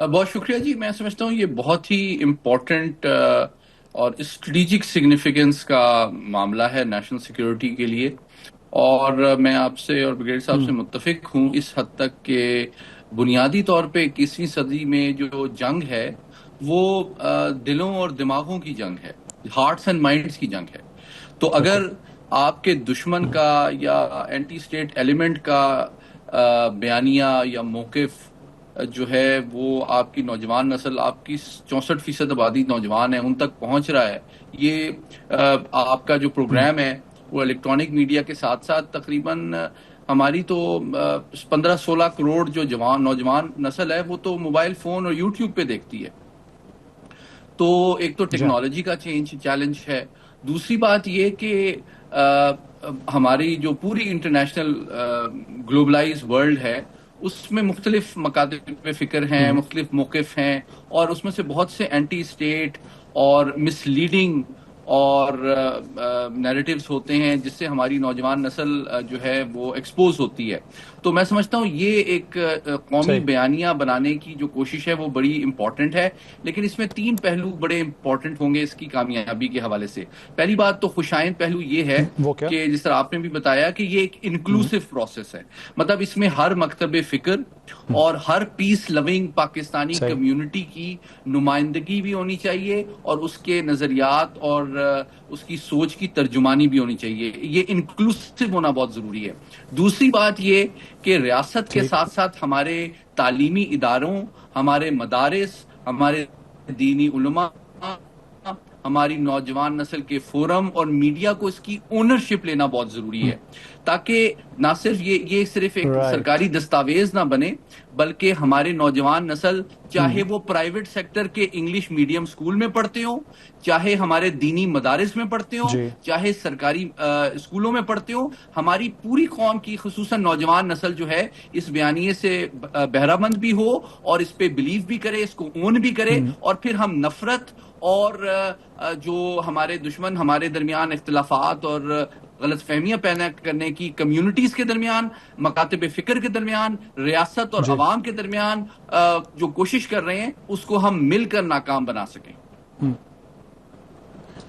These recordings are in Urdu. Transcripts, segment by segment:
بہت شکریہ جی. میں سمجھتا ہوں یہ بہت ہی امپورٹنٹ اور اسٹریٹجک سگنیفیکنس کا معاملہ ہے نیشنل سیکیورٹی کے لیے. اور میں آپ سے اور بریگیڈیئر صاحب سے متفق ہوں اس حد تک کہ بنیادی طور پہ 21ویں صدی میں جو جنگ ہے وہ دلوں اور دماغوں کی جنگ ہے، ہارٹس اینڈ مائنڈس کی جنگ ہے. تو اگر آپ کے دشمن کا یا اینٹی اسٹیٹ ایلیمنٹ کا بیانیہ یا موقف جو ہے وہ آپ کی نوجوان نسل، آپ کی 64% آبادی نوجوان ہے، ان تک پہنچ رہا ہے. یہ آپ کا جو پروگرام ہے وہ الیکٹرانک میڈیا کے ساتھ ساتھ تقریباً ہماری تو 15-16 کروڑ جو نوجوان نسل ہے وہ تو موبائل فون اور یوٹیوب پہ دیکھتی ہے. تو ایک تو ٹیکنالوجی کا چیلنج ہے. دوسری بات یہ کہ ہماری جو پوری انٹرنیشنل گلوبلائز ورلڈ ہے اس میں مختلف مکاتب فکر ہیں، مختلف موقف ہیں، اور اس میں سے بہت سے اینٹی اسٹیٹ اور مس لیڈنگ اور نیریٹیوز ہوتے ہیں جس سے ہماری نوجوان نسل جو ہے وہ ایکسپوز ہوتی ہے. تو میں سمجھتا ہوں یہ ایک قومی بیانیہ بنانے کی جو کوشش ہے وہ بڑی امپورٹنٹ ہے. لیکن اس میں 3 پہلو بڑے امپورٹنٹ ہوں گے اس کی کامیابی کے حوالے سے. پہلی بات تو خوشائند پہلو یہ ہے کہ جس طرح آپ نے بھی بتایا کہ یہ ایک انکلوسیو پروسیس ہے. مطلب اس میں ہر مکتب فکر اور ہر پیس لونگ پاکستانی کمیونٹی کی نمائندگی بھی ہونی چاہیے اور اس کے نظریات اور اس کی سوچ کی ترجمانی بھی ہونی چاہیے. یہ انکلوسیو ہونا بہت ضروری ہے. دوسری بات یہ کہ ریاست کے ساتھ ساتھ ہمارے تعلیمی اداروں، ہمارے مدارس، ہمارے دینی علماء، ہماری نوجوان نسل کے فورم اور میڈیا کو اس کی اونرشپ لینا بہت ضروری ہے، تاکہ نہ صرف یہ صرف ایک سرکاری دستاویز نہ بنے بلکہ ہمارے نوجوان نسل چاہے وہ پرائیویٹ سیکٹر کے انگلش میڈیم اسکول میں پڑھتے ہوں، چاہے ہمارے دینی مدارس میں پڑھتے ہوں، چاہے سرکاری اسکولوں میں پڑھتے ہوں، ہماری پوری قوم کی خصوصاً نوجوان نسل جو ہے اس بیانیے سے بہرہ مند بھی ہو اور اس پہ بلیو بھی کرے، اس کو اون بھی کرے، اور پھر ہم نفرت اور جو ہمارے دشمن ہمارے درمیان اختلافات اور غلط فہمیاں پیدا کرنے کی کمیونٹیز کے درمیان، مکاتب فکر کے درمیان، ریاست اور عوام کے درمیان جو کوشش کر رہے ہیں اس کو ہم مل کر ناکام بنا سکیں.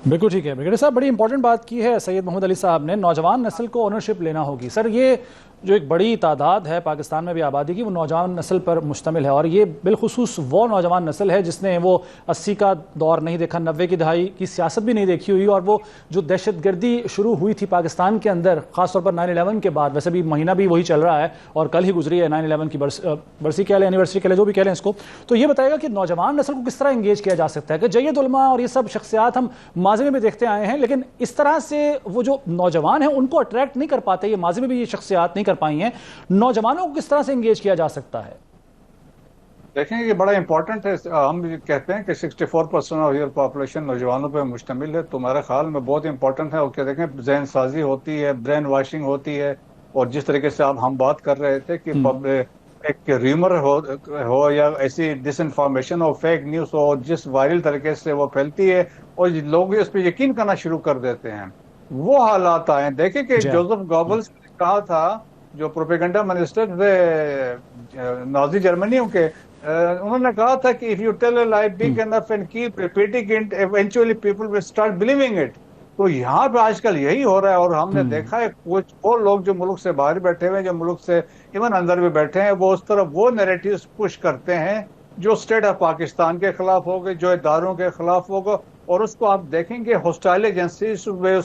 بالکل ٹھیک ہے. بریگیڈیئر صاحب بڑی امپورٹنٹ بات کی ہے سید محمد علی صاحب نے. نوجوان نسل کو اونرشپ لینا ہوگی. سر یہ جو ایک بڑی تعداد ہے پاکستان میں بھی آبادی کی وہ نوجوان نسل پر مشتمل ہے، اور یہ بالخصوص وہ نوجوان نسل ہے جس نے وہ 80 کا دور نہیں دیکھا، 90 کی دہائی کی سیاست بھی نہیں دیکھی ہوئی، اور وہ جو دہشت گردی شروع ہوئی تھی پاکستان کے اندر خاص طور پر 9/11 کے بعد، ویسے بھی مہینہ بھی وہی چل رہا ہے اور کل ہی گزری ہے 9/11 کی برسی کہہ لیں، اینیورسری کہہ لیں، جو بھی کہہ لیں اس کو. تو یہ بتائے گا کہ نوجوان نسل کو کس طرح انگیج کیا جا سکتا ہے کہ جید علماء اور یہ سب شخصیات ہم ماضی میں بھی دیکھتے آئے ہیں لیکن اس طرح سے وہ جو نوجوان ہیں ان کو اٹریکٹ نہیں کر پاتے، یہ ماضی میں بھی یہ شخصیات نہیں کر پائی ہیں. نوجوانوں کو کس طرح سے انگیج کیا جا سکتا ہے؟ دیکھیں یہ بڑا امپورٹنٹ ہے. ہم کہتے ہیں کہ 64% آف ایئر پاپولیشن نوجوانوں پہ مشتمل ہے، تو میرے خیال میں بہت امپورٹنٹ ہے. اور کیا دیکھیں ذہن سازی ہوتی ہے، برین واشنگ ہوتی ہے، اور جس طریقے سے اب ہم بات کر رہے تھے کہ ایک ریمر ہو یا ایسی ڈس انفارمیشن ہو، فیک نیوز ہو، جس وائرل طریقے سے وہ پھیلتی ہے اور لوگ اس پہ یقین کرنا شروع کر دیتے ہیں، وہ حالات آئے. دیکھیں کہ جوزف گوبلز نے کہا تھا، جو پروپیگنڈا منسٹر تھے نازی جرمنیوں کے، انہوں نے کہا تھا کہ if you tell a lie big enough and keep repeating it, eventually people will start believing it. تو یہاں پہ آج کل یہی ہو رہا ہے، اور ہم نے دیکھا ہے کچھ اور لوگ جو ملک سے باہر بیٹھے ہوئے ہیں، جو ملک سے ایون اندر بھی بیٹھے ہیں، وہ اس طرح وہ نیریٹیوز پش کرتے ہیں جو اسٹیٹ آف پاکستان کے خلاف ہوگا، جو اداروں کے خلاف ہوگا. اور اس کو آپ دیکھیں گے ہوسٹائل ایجنسیز میں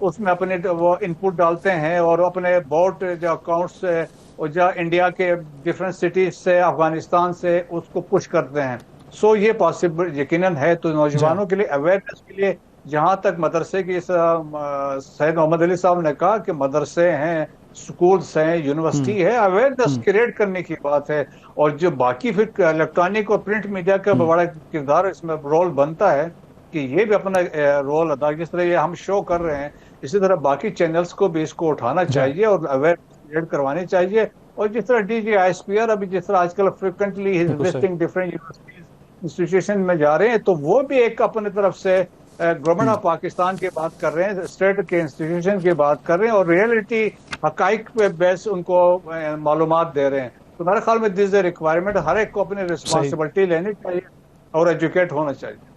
اس میں اپنے وہ ان پٹ ڈالتے ہیں اور اپنے بوٹ جو اکاؤنٹس سے اور جو انڈیا کے ڈفرینٹ سٹیز سے، افغانستان سے اس کو پش کرتے ہیں. سو یہ پاسبل یقیناً ہے. تو نوجوانوں کے لیے اویئرنیس کے لیے جہاں تک مدرسے کی سید محمد علی صاحب نے کہا کہ مدرسے ہیں، سکولز ہیں، یونیورسٹی ہے، اویئرنیس کریٹ کرنے کی بات ہے. اور جو باقی پھر الیکٹرانک اور پرنٹ میڈیا کا بڑا کردار اس میں رول بنتا ہے کہ یہ بھی اپنا رول ادا، جس طرح یہ ہم شو کر رہے ہیں اسی طرح باقی چینلز کو بھی اس کو اٹھانا چاہیے اور اویئرنیس کریٹ کروانی چاہیے. اور جس طرح D G I S P R ابھی جس طرح آج کل frequently visiting different universities institution میں جا رہے ہیں، تو وہ بھی ایک اپنی طرف سے گورنمنٹ آف پاکستان کی بات کر رہے ہیں، اسٹیٹ کے انسٹیٹیوشن کی بات کر رہے ہیں، اور ریئلٹی حقائق پہ بیس ان کو معلومات دے رہے ہیں. تو میرے خیال میں دس ریکوائرمنٹ ہر ایک کو اپنی رسپانسبلٹی لینی چاہیے اور ایجوکیٹ ہونا چاہیے.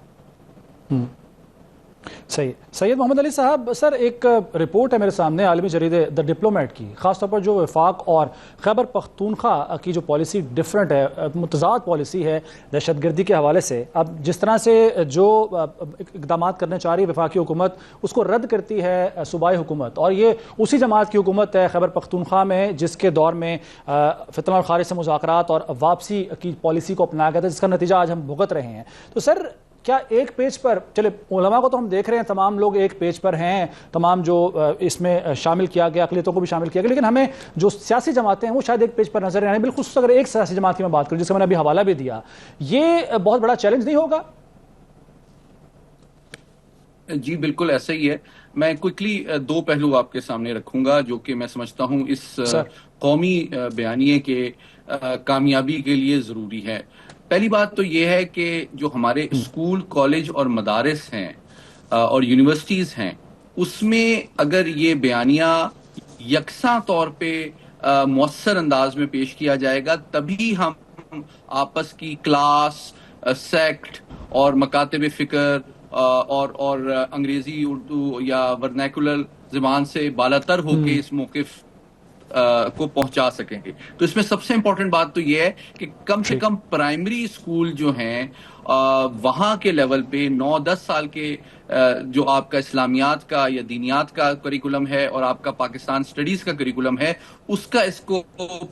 صحیح. سید محمد علی صاحب، سر ایک رپورٹ ہے میرے سامنے عالمی جریدے دا ڈپلومیٹ کی، خاص طور پر جو وفاق اور خیبر پختونخوا کی جو پالیسی ڈیفرنٹ ہے، متضاد پالیسی ہے دہشت گردی کے حوالے سے. اب جس طرح سے جو اقدامات کرنے چاہ رہی ہے وفاقی حکومت، اس کو رد کرتی ہے صوبائی حکومت، اور یہ اسی جماعت کی حکومت ہے خیبر پختونخوا میں جس کے دور میں فتنہ الخارج سے مذاکرات اور واپسی کی پالیسی کو اپنایا گیا تھا، جس کا نتیجہ آج ہم بھگت رہے ہیں. تو سر کیا ایک پیج پر، چلے علماء کو تو ہم دیکھ رہے ہیں تمام لوگ ایک پیج پر ہیں، تمام جو اس میں شامل کیا گیا، اقلیتوں کو بھی شامل کیا گیا، لیکن ہمیں جو سیاسی جماعتیں ہیں وہ شاید ایک پیج پر نظر آنے، بالخصوص اگر ایک سیاسی جماعت کی میں بات کروں جس کا میں نے ابھی حوالہ بھی دیا، یہ بہت بڑا چیلنج نہیں ہوگا؟ جی بالکل ایسا ہی ہے. میں کوئکلی دو پہلو آپ کے سامنے رکھوں گا جو کہ میں سمجھتا ہوں اس قومی بیانیے کے کامیابی کے لیے ضروری ہے. پہلی بات تو یہ ہے کہ جو ہمارے اسکول، کالج اور مدارس ہیں اور یونیورسٹیز ہیں، اس میں اگر یہ بیانیہ یکساں طور پہ مؤثر انداز میں پیش کیا جائے گا، تبھی ہم آپس کی کلاس، سیکٹ اور مکاتب فکر اور انگریزی، اردو یا ورنیکولر زبان سے بالاتر ہو کے اس موقف کو پہنچا سکیں گے. تو اس میں سب سے امپورٹنٹ بات تو یہ ہے کہ کم سے کم پرائمری اسکول جو ہیں وہاں کے لیول پہ 9-10 سال کے جو آپ کا اسلامیات کا یا دینیات کا کریکولم ہے اور آپ کا پاکستان سٹڈیز کا کریکولم ہے، اس کا اس کو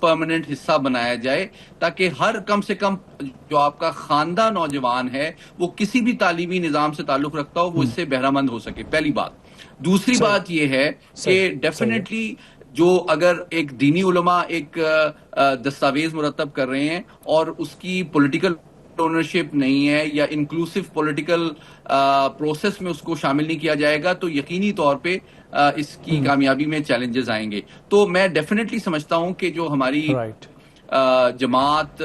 پرماننٹ حصہ بنایا جائے، تاکہ ہر کم سے کم جو آپ کا خواندہ نوجوان ہے وہ کسی بھی تعلیمی نظام سے تعلق رکھتا ہو وہ اس سے بہرہ مند ہو سکے. پہلی بات. دوسری بات یہ ہے کہ ڈیفینیٹلی جو اگر ایک دینی علماء ایک دستاویز مرتب کر رہے ہیں اور اس کی پولیٹیکل اونرشپ نہیں ہے یا انکلوسیو پولیٹیکل پروسیس میں اس کو شامل نہیں کیا جائے گا، تو یقینی طور پہ اس کی کامیابی میں چیلنجز آئیں گے. تو میں ڈیفینیٹلی سمجھتا ہوں کہ جو ہماری جماعت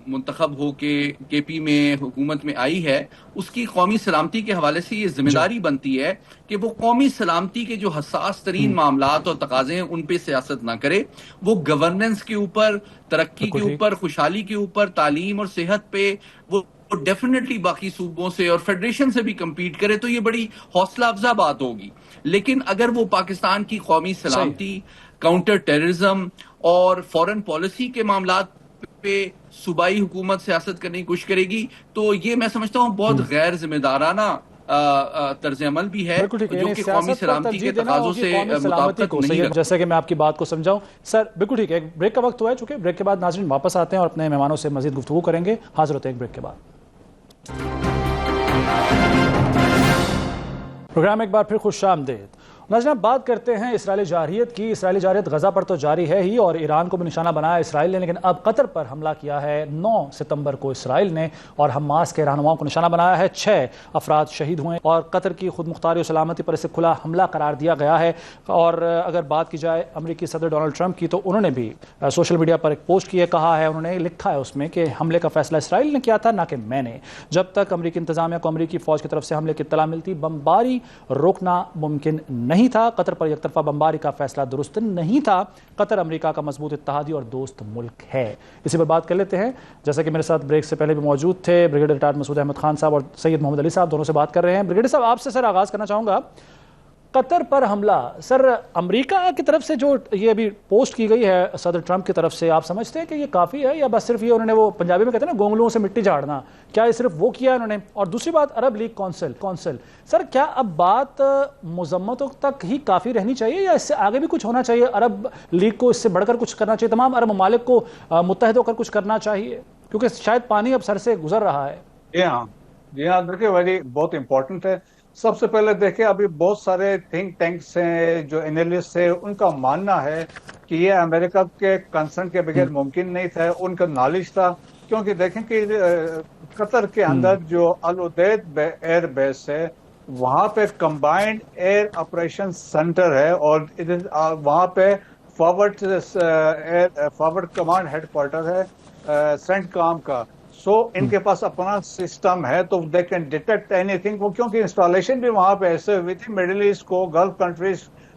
منتخب ہو کے کے پی میں حکومت میں آئی ہے، اس کی قومی سلامتی کے حوالے سے یہ ذمہ داری بنتی ہے کہ وہ قومی سلامتی کے جو حساس ترین معاملات اور تقاضے ہیں ان پہ سیاست نہ کرے، وہ گورننس کے اوپر، ترقی کے اوپر، خوشحالی کے اوپر، تعلیم اور صحت پہ وہ ڈیفینیٹلی باقی صوبوں سے اور فیڈریشن سے بھی کمپیٹ کرے. تو یہ بڑی حوصلہ افزا بات ہوگی. لیکن اگر وہ پاکستان کی قومی سلامتی، کاؤنٹر ٹیررزم اور فورن پالیسی کے معاملات پہ صوبائی حکومت سیاست کرنے کی کوشش کرے گی، تو یہ میں سمجھتا ہوں بہت غیر ذمہ دارانہ طرز عمل بھی ہے جو کہ قومی سلامتی کے تقاضوں سے مطابقت نہیں رکھتا. جیسے کہ میں آپ کی بات کو سمجھاؤں سر، بالکل ٹھیک ہے. ایک بریک کا وقت ہوا ہے، چونکہ بریک کے بعد ناظرین واپس آتے ہیں اور اپنے مہمانوں سے مزید گفتگو کریں گے. حاضر ہوتے ہیں ایک بریک کے بعد. پروگرام ایک بار پھر خوش آمدید. ناظرین بات کرتے ہیں اسرائیلی جارحیت کی. اسرائیلی جارحیت غزہ پر تو جاری ہے ہی اور ایران کو بھی نشانہ بنایا اسرائیل نے، لیکن اب قطر پر حملہ کیا ہے 9 ستمبر کو اسرائیل نے، اور حماس کے رہنماؤں کو نشانہ بنایا ہے. 6 افراد شہید ہوئے اور قطر کی خود مختاری و سلامتی پر اسے کھلا حملہ قرار دیا گیا ہے. اور اگر بات کی جائے امریکی صدر ڈونلڈ ٹرمپ کی، تو انہوں نے بھی سوشل میڈیا پر ایک پوسٹ کی ہے، کہا ہے، انہوں نے لکھا ہے اس میں کہ حملے کا فیصلہ اسرائیل نے کیا تھا، نہ کہ میں نے. جب تک امریکی انتظامیہ کو امریکی فوج کی طرف سے حملے کی اطلاع ملتی، بمباری روکنا ممکن نہیں تھا. قطر پر یک طرفہ بمباری کا فیصلہ درست نہیں تھا. قطر امریکہ کا مضبوط اتحادی اور دوست ملک ہے. اسی پر بات کر لیتے ہیں. جیسا کہ میرے ساتھ بریک سے پہلے بھی موجود تھے بریگیڈیئر ریٹائرڈ مسعود احمد خان صاحب اور سید محمد علی صاحب، دونوں سے بات کر رہے ہیں. بریگیڈیئر صاحب آپ سے سر آغاز کرنا چاہوں گا. قطر پر حملہ، سر امریکہ کی طرف سے جو یہ ابھی پوسٹ کی گئی ہے صدر ٹرمپ کی طرف سے، آپ سمجھتے ہیں کہ یہ کافی ہے یا بس صرف یہ انہوں نے، وہ پنجابی میں کہتے ہیں نا گونگلوں سے مٹی جھاڑنا، کیا یہ صرف وہ کیا انہوں نے؟ اور دوسری بات عرب لیگ کونسل، سر کیا اب بات مذمتوں تک ہی کافی رہنی چاہیے یا اس سے آگے بھی کچھ ہونا چاہیے؟ عرب لیگ کو اس سے بڑھ کر کچھ کرنا چاہیے، تمام عرب ممالک کو متحد ہو کر کچھ کرنا چاہیے، کیونکہ شاید پانی اب سر سے گزر رہا ہے. جی ہاں دیکھیے بہت امپورٹنٹ ہے. سب سے پہلے دیکھیں ابھی بہت سارے تھنک ٹینکس ہیں جو انالیسٹ ہیں، ان کا ماننا ہے کہ یہ امریکہ کے کنسرن کے بغیر ممکن نہیں تھا. ان کا نالج تھا، کیونکہ دیکھیں کہ قطر کے اندر جو العدید ایئر بیس ہے وہاں پہ کمبائنڈ ایئر آپریشن سینٹر ہے اور وہاں پہ فارورڈ کمانڈ ہیڈ کوارٹر ہے سینٹ کام کا. سو ان کے پاس اپنا سسٹم ہے تو they can detect any thing. وہ کیونکہ انسٹالیشن بھی وہاں پہ ایسے ہوئی تھی مڈل ایسٹ کو، گلف کنٹریز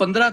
15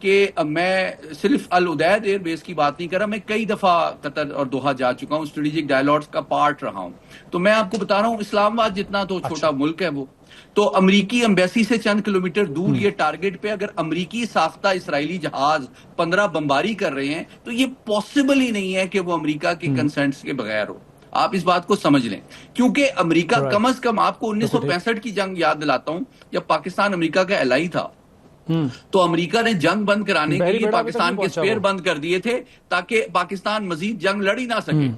کہ میں صرف العدید ایئر بیس کی بات نہیں کر رہا، میں کئی دفعہ قطر اور دوحہ جا چکا ہوں، اسٹریٹجک ڈائیلاگز کا پارٹ رہا ہوں. تو میں آپ کو بتا رہا ہوں اسلام آباد جتنا تو چھوٹا ملک ہے وہ، تو امریکی ایمبیسی سے چند کلومیٹر دور یہ ٹارگٹ پہ اگر امریکی ساختہ اسرائیلی جہاز 15 بمباری کر رہے ہیں تو یہ پاسبل ہی نہیں ہے کہ وہ امریکہ کے کنسنٹس کے بغیر ہو. آپ اس بات کو سمجھ لیں، کیونکہ امریکہ کم از کم، آپ کو 1965 کی جنگ یاد دلاتا ہوں جب پاکستان امریکہ کا الائی تھا، تو امریکہ نے جنگ بند کرانے کے لیے پاکستان کے اسپیئر بند کر دیے تھے تاکہ پاکستان مزید جنگ لڑ ہی نہ سکے.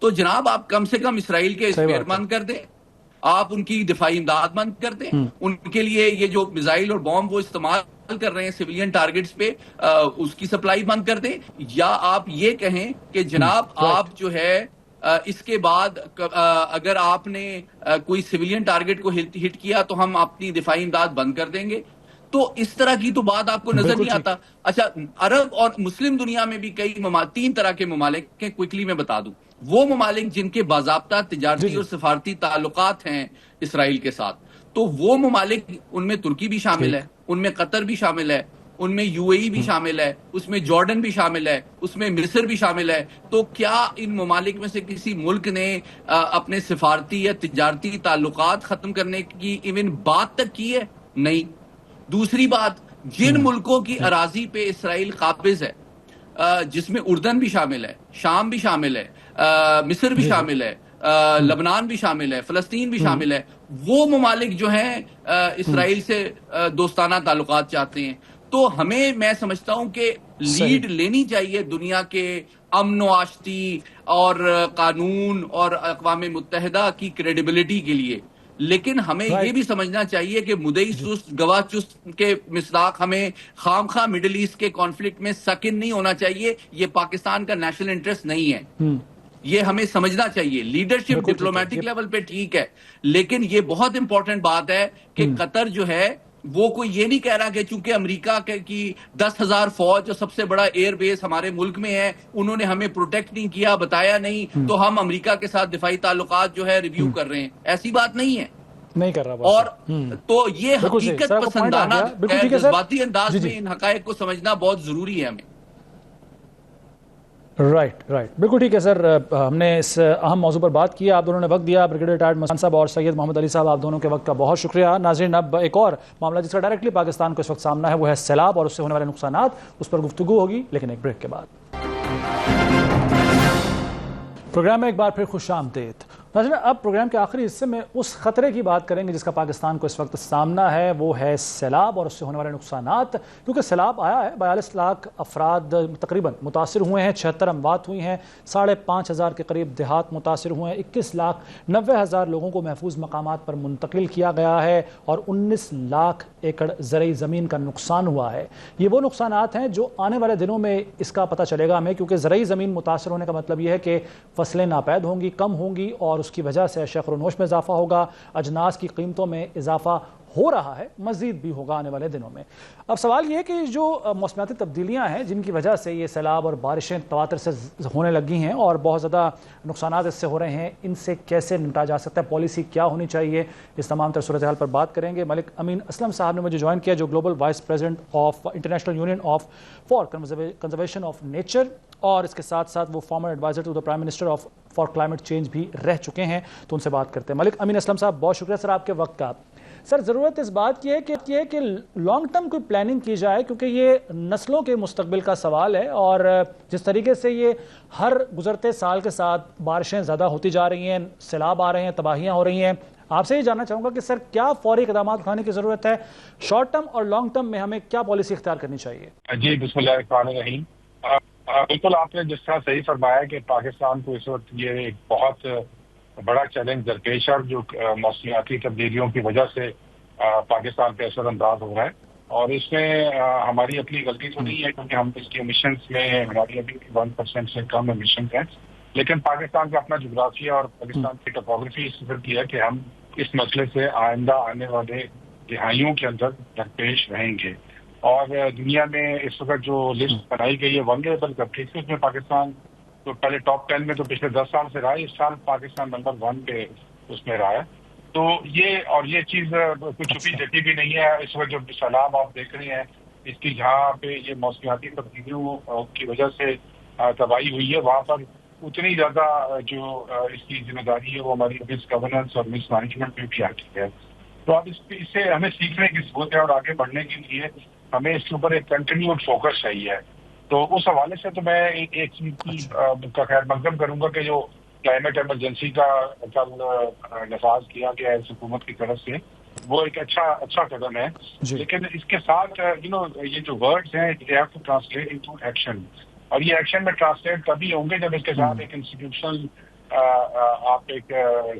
تو جناب آپ کم سے کم اسرائیل کے اسپیئر بند کر دیں، آپ ان کی دفاعی امداد بند کر دیں، ان کے لیے یہ جو میزائل اور بام وہ استعمال کر رہے ہیں سویلین ٹارگٹس پہ اس کی سپلائی بند کر دیں، یا آپ یہ کہیں کہ جناب آپ جو ہے اس کے بعد اگر آپ نے کوئی سویلین ٹارگٹ کو ہٹ کیا تو ہم اپنی دفاعی امداد بند کر دیں گے. تو اس طرح کی تو بات آپ کو نظر نہیں آتا. اچھا، عرب اور مسلم دنیا میں بھی کئی 3 طرح کے ممالک ہیں، کوئکلی میں بتا دوں. وہ ممالک جن کے باضابطہ تجارتی اور سفارتی تعلقات ہیں اسرائیل کے ساتھ، تو وہ ممالک، ان میں ترکی بھی شامل ہے، ان میں قطر بھی شامل ہے، ان میں یو اے ای بھی شامل ہے، اس میں جارڈن بھی شامل ہے، اس میں مصر بھی شامل ہے. تو کیا ان ممالک میں سے کسی ملک نے اپنے سفارتی یا تجارتی تعلقات ختم کرنے کی ایون بات تک کی ہے؟ نہیں. دوسری بات، جن ملکوں کی اراضی پہ اسرائیل قابض ہے، جس میں اردن بھی شامل ہے، شام بھی شامل ہے، مصر بھی شامل ہے، لبنان بھی شامل ہے، فلسطین بھی شامل ہے، وہ ممالک جو ہیں اسرائیل سے دوستانہ تعلقات چاہتے ہیں. تو ہمیں، میں سمجھتا ہوں کہ لیڈ لینی چاہیے دنیا کے امن و آشتی اور قانون اور اقوام متحدہ کی کریڈیبلٹی کے لیے، لیکن ہمیں یہ بھی سمجھنا چاہیے کہ مدعی سست گواہ چست کے مصداق ہمیں خام خواہ مڈل ایسٹ کے کانفلکٹ میں سکن نہیں ہونا چاہیے. یہ پاکستان کا نیشنل انٹرسٹ نہیں ہے، یہ ہمیں سمجھنا چاہیے. لیڈرشپ ڈپلومیٹک لیول پہ ٹھیک ہے، لیکن یہ بہت امپورٹنٹ بات ہے کہ قطر جو ہے وہ کوئی یہ نہیں کہہ رہا کہ چونکہ امریکہ کی 10,000 فوج جو سب سے بڑا ایئر بیس ہمارے ملک میں ہے، انہوں نے ہمیں پروٹیکٹ نہیں کیا، بتایا نہیں، تو ہم امریکہ کے ساتھ دفاعی تعلقات جو ہے ریویو کر رہے ہیں. ایسی بات نہیں ہے، نہیں کر رہا. اور تو یہ حقیقت پسندانہ جذباتی انداز میں ان حقائق کو سمجھنا بہت ضروری ہے ہمیں. رائٹ، بالکل ٹھیک ہے سر. ہم نے اس اہم موضوع پر بات کی، آپ دونوں نے وقت دیا. بریگیڈیئر ریٹائرڈ مسعود صاحب اور سید محمد علی صاحب، آپ دونوں کے وقت کا بہت شکریہ. ناظرین، اب ایک اور معاملہ جس کا ڈائریکٹلی پاکستان کو اس وقت سامنا ہے وہ ہے سیلاب اور اس سے ہونے والے نقصانات. اس پر گفتگو ہوگی لیکن ایک بریک کے بعد. پروگرام میں ایک بار پھر خوش آمدید. ناظرین، اب پروگرام کے آخری حصے میں اس خطرے کی بات کریں گے جس کا پاکستان کو اس وقت سامنا ہے، وہ ہے سیلاب اور اس سے ہونے والے نقصانات. کیونکہ سیلاب آیا ہے، 42 لاکھ افراد تقریباً متاثر ہوئے ہیں، 76 اموات ہوئی ہیں، 5,500 کے قریب دیہات متاثر ہوئے ہیں، 21,90,000 لوگوں کو محفوظ مقامات پر منتقل کیا گیا ہے اور 19 لاکھ ایکڑ زرعی زمین کا نقصان ہوا ہے. یہ وہ نقصانات ہیں جو آنے والے دنوں میں اس کا پتہ چلے گا ہمیں، کیونکہ زرعی زمین متاثر ہونے کا مطلب یہ ہے کہ فصلیں ناپید ہوں گی، کم ہوں گی، اور اس کی وجہ سے اشیاء فروخت میں اضافہ ہوگا، اجناس کی قیمتوں میں اضافہ ہو رہا ہے، مزید بھی ہوگا آنے والے دنوں میں. اب سوال یہ ہے کہ جو موسمیاتی تبدیلیاں ہیں جن کی وجہ سے یہ سیلاب اور بارشیں تواتر سے ہونے لگی ہیں اور بہت زیادہ نقصانات اس سے ہو رہے ہیں، ان سے کیسے نمٹا جا سکتا ہے، پالیسی کیا ہونی چاہیے، اس تمام تر صورتحال پر بات کریں گے. ملک امین اسلم صاحب نے مجھے جوائن کیا، جو global vice president of international union of for conservation of nature, اور اس کے ساتھ ساتھ وہ former adviser to the prime minister of for climate change بھی رہ چکے ہیں. تو ان سے بات کرتے ہیں. ملک امین اسلم صاحب، بہت شکریہ سر آپ کے وقت کا. سر، ضرورت اس بات کی ہے کہ لانگ ٹرم کوئی پلاننگ کی جائے، کیونکہ یہ نسلوں کے مستقبل کا سوال ہے، اور جس طریقے سے یہ ہر گزرتے سال کے ساتھ بارشیں زیادہ ہوتی جا رہی ہیں، سیلاب آ رہے ہیں، تباہیاں ہو رہی ہیں، آپ سے یہ جاننا چاہوں گا کہ سر کیا فوری اقدامات اٹھانے کی ضرورت ہے، شارٹ ٹرم اور لانگ ٹرم میں ہمیں کیا پالیسی اختیار کرنی چاہیے؟ جی، بسم اللہ الرحمن الرحیم. بالکل آپ نے جس طرح صحیح فرمایا کہ پاکستان کو اس وقت یہ ایک بہت بڑا چیلنج درپیش ہے جو موسمیاتی تبدیلیوں کی وجہ سے پاکستان پہ اثر انداز ہو رہا ہے، اور اس میں ہماری اپنی غلطی تو نہیں ہے کیونکہ ہم اس کی ایمیشنز میں ہماری ابھی 1% سے کم ایمیشنز ہیں، لیکن پاکستان کا اپنا جغرافیہ اور پاکستان کی ٹپوگرافی اس قدر کی ہے کہ ہم اس مسئلے سے آئندہ آنے والے دہائیوں کے اندر درپیش رہیں گے. اور دنیا میں اس وقت جو لسٹ بنائی گئی ہے ولنریبل کنٹریز، اس میں پاکستان تو پہلے ٹاپ 10 میں تو پچھلے 10 سال سے رہا ہے، اس سال پاکستان نمبر 1 پہ اس میں رہا ہے. تو یہ چیز کوئی چھپی جٹی بھی نہیں ہے. اس وقت جو سیلاب آپ دیکھ رہے ہیں اس کی جہاں پہ یہ موسمیاتی تبدیلیوں کی وجہ سے تباہی ہوئی ہے وہاں پر اتنی زیادہ جو اس کی ذمہ داری ہے وہ ہماری مس گورننس اور مس مینجمنٹ میں بھی آتی ہے. تو اب اس سے ہمیں سیکھنے کی ضرورت ہے اور آگے بڑھنے کے لیے ہمیں اس کے اوپر ایک کنٹینیوڈ فوکس چاہیے. تو اس حوالے سے تو میں ایک چیز کا خیر مقدم کروں گا کہ جو کلائمیٹ ایمرجنسی کا کل نفاذ کیا گیا ہے حکومت کی طرف سے وہ ایک اچھا قدم ہے. لیکن اس کے ساتھ یہ جو ورڈز ہیں they have to translate into action, اور یہ ایکشن میں ٹرانسلیٹ تبھی ہوں گے جب اس کے ساتھ ایک انسٹیٹیوشنل آپ ایک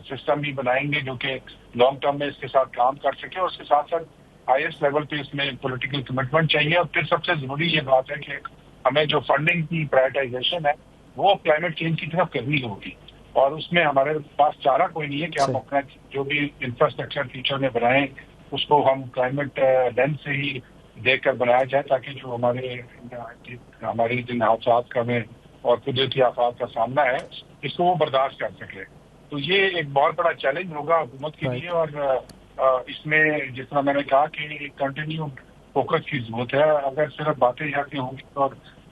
سسٹم بھی بنائیں گے جو کہ لانگ ٹرم میں اس کے ساتھ کام کر سکے، اور اس کے ساتھ ساتھ ہائیسٹ لیول پہ اس میں پولیٹیکل کمٹمنٹ چاہیے. اور پھر سب سے ضروری یہ بات ہے کہ ہمیں جو فنڈنگ کی پرائرٹائزیشن ہے وہ کلائمیٹ چینج کی طرف کرنی ہوگی، اور اس میں ہمارے پاس چارہ کوئی نہیں ہے کہ ہم اپنا جو بھی انفراسٹرکچر فیوچر میں بنائیں اس کو ہم کلائمیٹ لینس سے ہی دیکھ کر بنایا جائے تاکہ جو ہمارے جن حادثات کا میں اور قدرتی آفات کا سامنا ہے اس کو وہ برداشت کر سکے. تو یہ ایک بہت بڑا چیلنج ہوگا حکومت کے لیے، اور اس میں جس طرح میں نے کہا کہ ایک کنٹینیو فوکس کی ضرورت ہے. اگر صرف باتیں یہاں کی ہوں گی اور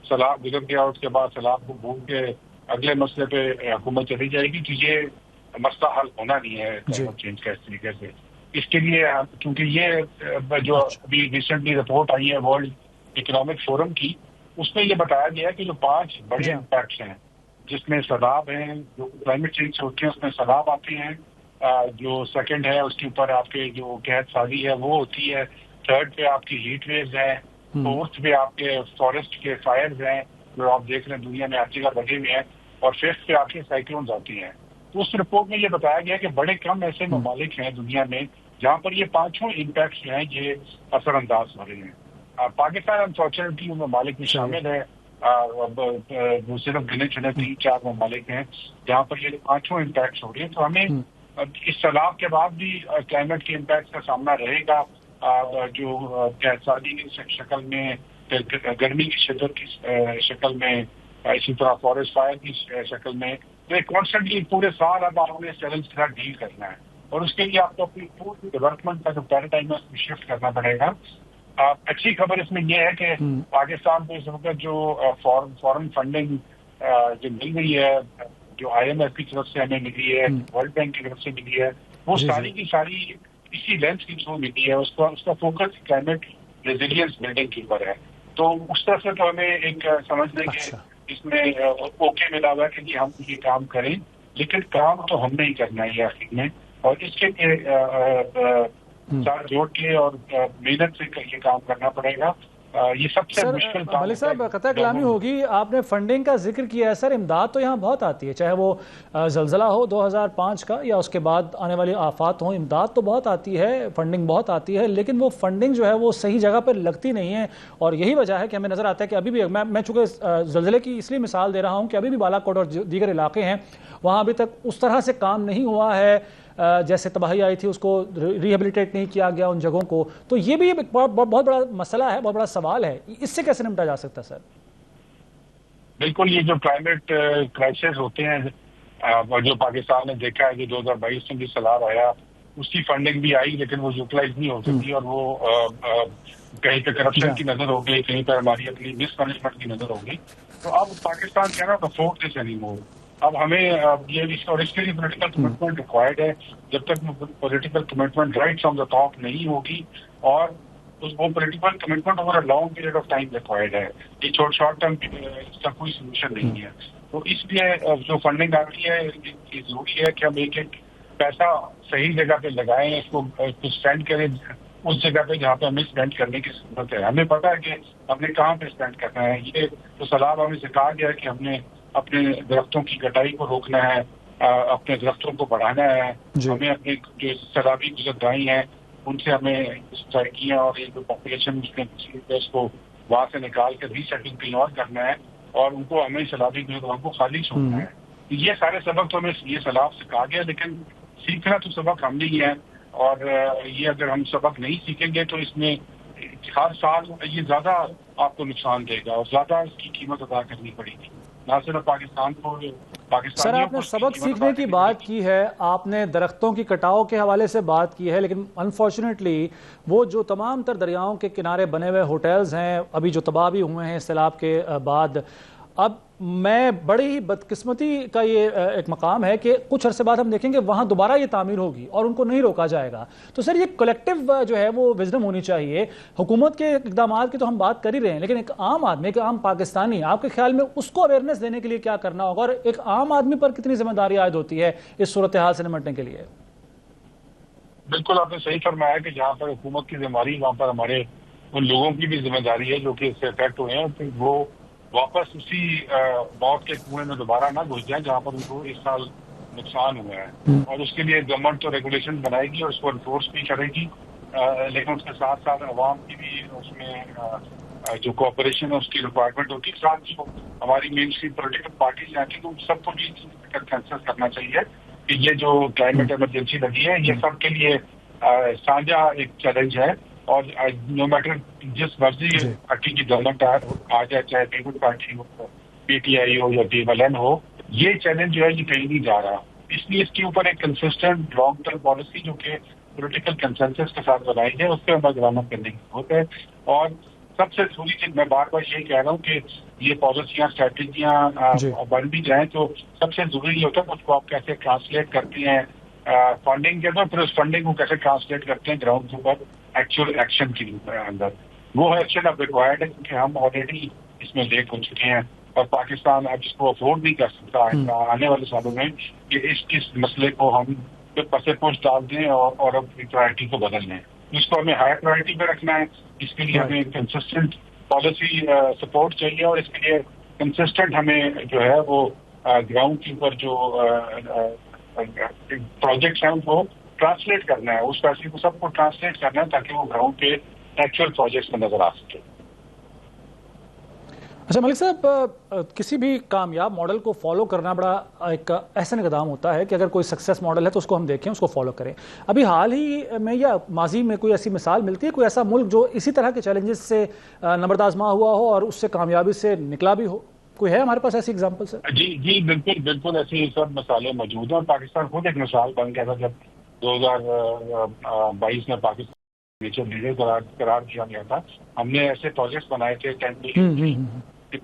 سیلاب گزر گیا اس کے بعد سیلاب کو بھول کے اگلے مسئلے پہ حکومت چلی جائے گی تو یہ مسئلہ حل ہونا نہیں ہے کلائمیٹ چینج کا اس طریقے سے. اس کے لیے کیونکہ یہ جو ابھی ریسنٹلی رپورٹ آئی ہے ورلڈ اکنامک فورم کی، اس میں یہ بتایا گیا ہے کہ جو 5 بڑے امپیکٹس ہیں جس میں سیلاب ہیں جو کلائمیٹ چینج سے ہوتے ہیں اس میں سیلاب آتے ہیں، جو سیکنڈ ہے اس کے اوپر آپ کے جو قحط سالی ہے وہ ہوتی ہے، تھرڈ پہ آپ کی ہیٹ ویوز ہیں، فورتھ پہ آپ کے فارسٹ کے فائرز ہیں جو آپ دیکھ رہے ہیں دنیا میں ہر جگہ لگے ہوئے ہیں، اور ففتھ پہ آپ کے سائیکلونز آتی ہیں. تو اس رپورٹ میں یہ بتایا گیا کہ بڑے کم ایسے ممالک ہیں دنیا میں جہاں پر یہ 5 امپیکٹس جو ہیں یہ اثر انداز ہو رہے ہیں. پاکستان انفارچونیٹلی ان ممالک میں شامل ہے، وہ صرف گنے چنے 3-4 ممالک ہیں جہاں پر یہ 5 امپیکٹس ہو رہے ہیں. تو ہمیں اس سیلاب کے بعد بھی کلائمیٹ کے امپیکٹس کا سامنا رہے گا، جو قحط سالی کی شکل میں، گرمی کی شدت کی شکل میں، اسی طرح فارسٹ فائر کی شکل میں. تو ایک کانسٹنٹلی پورے سال اب آپ نے اس چیلنج کے ساتھ ڈیل کرنا ہے، اور اس کے لیے آپ کو اپنی پوری ڈیولپمنٹ کا جو پیراڈائم ہے اس میں شفٹ کرنا پڑے گا. اچھی خبر اس میں یہ ہے کہ پاکستان کو اس وقت جو فورن فنڈنگ جو مل رہی ہے، جو IMF کی طرف سے ہمیں ملی ہے، ورلڈ بینک کی طرف سے ملی ہے، وہ ساری کی ساری اسی لینس کی تھرو ملی ہے. اس کا فوکس کلائمیٹ ریزیلینس بلڈنگ کے اوپر ہے. تو اس طرح سے تو ہمیں ایک سمجھ لیں کہ اس میں اوکے ملا ہوا ہے کہ ہم یہ کام کریں، لیکن کام تو ہم نے ہی کرنا ہے آخر میں، اور اس کے ساتھ جوڑ کے اور محنت سے یہ کام کرنا پڑے گا. یہ سب سے مشکل کام ملک صاحب قطع کلامی ہوگی. آپ نے فنڈنگ کا ذکر کیا ہے. سر امداد تو یہاں بہت آتی ہے، چاہے وہ زلزلہ ہو 2005 کا یا اس کے بعد آنے والی آفات ہوں، امداد تو بہت آتی ہے، فنڈنگ بہت آتی ہے، لیکن وہ فنڈنگ جو ہے وہ صحیح جگہ پر لگتی نہیں ہے. اور یہی وجہ ہے کہ ہمیں نظر آتا ہے کہ ابھی بھی میں چونکہ زلزلے کی اس لیے مثال دے رہا ہوں کہ ابھی بھی بالا کوٹ اور دیگر علاقے ہیں وہاں ابھی تک اس طرح سے کام نہیں ہوا ہے، جیسے تباہی آئی تھی اس کو ریہیبلیٹیٹ نہیں کیا گیا ان جگہوں کو. تو یہ بھی ایک بہت بڑا مسئلہ ہے، بہت بڑا سوال ہے. اس سے کیسے نمٹا جا سکتا ہے سر؟ بالکل، یہ جو کلائمیٹ کرائسس ہوتے ہیں جو پاکستان نے دیکھا ہے کہ 2022 میں بھی سیلاب آیا، اس کی فنڈنگ بھی آئی لیکن وہ یوٹیلائز نہیں ہو سکتی، اور وہ کہیں پہ کرپشن کی نظر ہو گئی، کہیں پہ ہماری اپنی مس مینجمنٹ کی نظر ہو گئی. تو اب پاکستان کہنا افورڈ دس اینی مور. اب ہمیں یہ اور اس کے لیے پولیٹیکل کمٹمنٹ ریکوائرڈ ہے. جب تک political commitment right from the top نہیں ہوگی، اور وہ political commitment over a long period of time required ہے. یہ شارٹ ٹرم اس کا کوئی سولوشن نہیں ہے. تو اس لیے جو فنڈنگ آتی ہے یہ ضروری ہے کہ ہم ایک پیسہ صحیح جگہ پہ لگائیں، اس کو اسپینڈ کریں اس جگہ پہ جہاں پہ ہمیں اسپینڈ کرنے کی ضرورت ہے. ہمیں پتا ہے کہ ہم نے کہاں پہ اسپینڈ کرنا ہے. یہ تو سیلاب ہمیں سکھا گیا ہے کہ ہم نے اپنے درختوں کی کٹائی کو روکنا ہے، اپنے درختوں کو بڑھانا ہے. ہمیں اپنے جو سیلابی گزرگاہیں ہیں ان سے ہمیں سڑکیاں اور یہ جو پاپولیشن اس کو وہاں سے نکال کے ری سیٹنگ کہیں اور کرنا ہے، اور ان کو ہمیں سیلابی گزرگاہوں کو خالی چھوڑنا ہے. یہ سارے سبق تو ہمیں یہ سیلاب سکھا گیا، لیکن سیکھنا تو سبق ہم نہیں ہے. اور یہ اگر ہم سبق نہیں سیکھیں گے تو اس میں ہر سال یہ زیادہ آپ کو نقصان دے گا اور زیادہ اس کی قیمت ادا کرنی پڑے گی، نہ صرف پاکستان کو سر آپ نے سبق سیکھنے کی بات کی ہے، آپ نے درختوں کی کٹاؤ کے حوالے سے بات کی ہے، لیکن انفارچونیٹلی وہ جو تمام تر دریاؤں کے کنارے بنے ہوئے ہوٹلز ہیں ابھی جو تباہ بھی ہوئے ہیں سیلاب کے بعد، اب میں بڑی ہی بدقسمتی کا یہ ایک مقام ہے کہ کچھ عرصے بعد ہم دیکھیں گے وہاں دوبارہ یہ تعمیر ہوگی اور ان کو نہیں روکا جائے گا. تو سر یہ کلیکٹیو جو ہے وہ وزڈم ہونی چاہیے. حکومت کے اقدامات کی تو ہم بات کر ہی رہے ہیں، لیکن ایک عام آدمی، ایک عام پاکستانی، آپ کے خیال میں اس کو اویئرنیس دینے کے لیے کیا کرنا ہوگا، اور ایک عام آدمی پر کتنی ذمہ داری عائد ہوتی ہے اس صورتحال سے نمٹنے کے لیے؟ بالکل آپ نے صحیح فرمایا کہ جہاں پر حکومت کی ذمہ داری وہاں پر ہمارے ان لوگوں کی بھی ذمہ داری ہے جو کہ اس سے افیکٹ ہوئے ہیں، تو وہ واپس اسی موت کے کنویں میں دوبارہ نہ گھس جائیں جہاں پر ان کو اس سال نقصان ہوا ہے. اور اس کے لیے گورنمنٹ تو ریگولیشن بنائے گی اور اس کو انفورس بھی کرے گی، لیکن اس کے ساتھ ساتھ عوام کی بھی اس میں جو کوآپریشن ہے اس کی ریکوائرمنٹ ہوتی ہے. ساتھ جو ہماری مین اسٹریم پولیٹیکل پارٹیز ہیں تو سب کو بھی کنسنسس کرنا چاہیے کہ یہ جو کلائمیٹ ایمرجنسی لگی ہے یہ سب کے لیے سانجھا ایک چیلنج ہے. اور نو میٹر جس مرضی پارٹی کی گورنمنٹ آ جائے، چاہے پیپلز پارٹی ہو، پی ٹی آئی ہو یا پی ایل این ہو، یہ چیلنج جو ہے یہ کہیں نہیں جا رہا. اس لیے اس کے اوپر ایک کنسسٹنٹ لانگ ٹرم پالیسی جو کہ پولیٹیکل کنسنسس کے ساتھ بنائی ہے اس پہ عمل درآمد کرنے کی ضرورت ہے. اور سب سے ضروری چیز میں بار بار یہی کہہ رہا ہوں کہ یہ پالیسیاں اسٹریٹجیاں بن بھی جائیں تو سب سے ضروری یہ ہوتا ہے اس کو آپ کیسے ٹرانسلیٹ کرتے ہیں فنڈنگ کے اندر، پھر اس فنڈنگ کو کیسے ٹرانسلیٹ کرتے ہیں گراؤنڈ کے اوپر ایکچوئل ایکشن کے اندر. وہ ایکشن اب ریکوائرڈ ہے کیونکہ ہم آلریڈی اس میں لیٹ ہو چکے ہیں اور پاکستان اب اس کو افورڈ نہیں کر سکتا آنے والے سالوں میں کہ اس مسئلے کو ہم پس پوش ڈال دیں اور اب پرائرٹی کو بدل لیں. اس کو ہمیں ہائی پرائرٹی پہ رکھنا ہے. اس کے لیے ہمیں کنسسٹنٹ پالیسی سپورٹ چاہیے اور اس کے لیے کنسسٹنٹ ہمیں جو ہے وہ گراؤنڈ کے اوپر جو پروجیکٹس ہیں ان کو ٹرانسلیٹ کرنا ہے، اس پیسے کو سب کو ٹرانسلیٹ کرنا ہے تاکہ وہ گراؤنڈ کے ایکچوئل پروجیکٹس میں نظر آ سکے. اچھا ملک صاحب، کسی بھی کامیاب ماڈل کو فالو کرنا بڑا ایک احسن اقدام ہوتا ہے کہ اگر کوئی سکسیس ماڈل ہے تو اس کو ہم دیکھیں، اس کو فالو کریں. ابھی حال ہی میں یا ماضی میں کوئی ایسی مثال ملتی ہے، کوئی ایسا ملک جو اسی طرح کے چیلنجز سے نبرد آزما ہوا ہو اور اس سے کامیابی سے نکلا بھی ہو؟ کوئی ہے ہمارے پاس ایسی اگزامپل سر؟ جی بالکل ایسی سب مثالیں موجود ہیں اور پاکستان خود ایک مثال بن گیا تھا جب 2022 میں پاکستان نیچر لیڈر قرار دیا گیا تھا. ہم نے ایسے پروجیکٹس بنائے تھے 10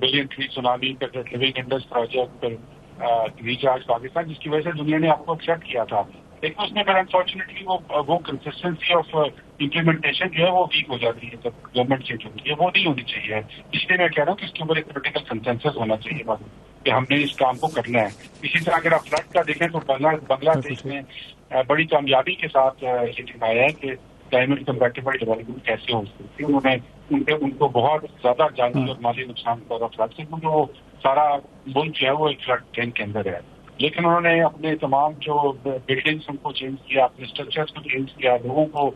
billion tree tsunami living Indus project, recharge Pakistan, جس کی وجہ سے دنیا نے آپ کو ایکسیپٹ کیا تھا. لیکن اس میں انفارچونیٹلی وہ کنسسٹنسی آف امپلیمنٹیشن جو ہے وہ ویک ہو جاتی ہے جب گورنمنٹ چینج ہوتی ہے. وہ نہیں ہونی چاہیے. اس لیے میں کہہ رہا ہوں کہ اس کے اوپر ایک پولیٹیکل کنسنسس ہونا چاہیے بات کہ ہم نے اس کام کو کرنا ہے. اسی طرح اگر آپ فلڈ کا دیکھیں تو بنگلہ دیش میں بڑی کامیابی کے ساتھ یہ دکھایا ہے کہ کلائمیٹ کمپیٹیبل ڈیولپمنٹ کیسے ہو سکتی ہے. انہوں نے ان کو بہت زیادہ جانی اور مالی نقصان پہنچا فلڈ سے، کیونکہ وہ سارا ملک جو ہے وہ ایک فلڈ ٹرین کے اندر ہے. لیکن انہوں نے اپنے تمام جو بلڈنگس ان کو چینج کیا، اپنے اسٹرکچرس کو چینج کیا، لوگوں کو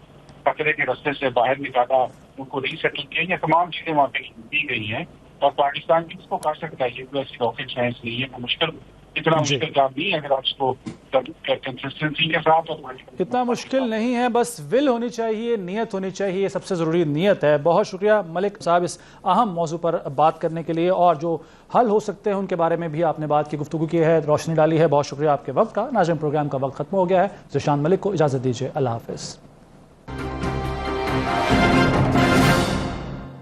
خطرے کے رستے سے باہر نکالا، ان کو ری سیٹل کیا. یہ تمام چیزیں وہاں پہ دی گئی ہیں اور پاکستان بھی اس کو کر سکتا ہے. یہ کوئی ایسی راکٹ سائنس نہیں ہے، اتنا مشکل کام نہیں ہے اگر آپ اس کو کنسسٹنسی کے ساتھ. اتنا مشکل نہیں ہے، بس ول ہونی چاہیے، نیت ہونی چاہیے. سب سے ضروری نیت ہے. بہت شکریہ ملک صاحب اس اہم موضوع پر بات کرنے کے لیے، اور جو حل ہو سکتے ہیں ان کے بارے میں بھی آپ نے بات کی، گفتگو کی ہے، روشنی ڈالی ہے. بہت شکریہ آپ کے وقت کا. ناظرین پروگرام کا وقت ختم ہو گیا ہے. ذیشان ملک کو اجازت دیجیے. اللہ حافظ.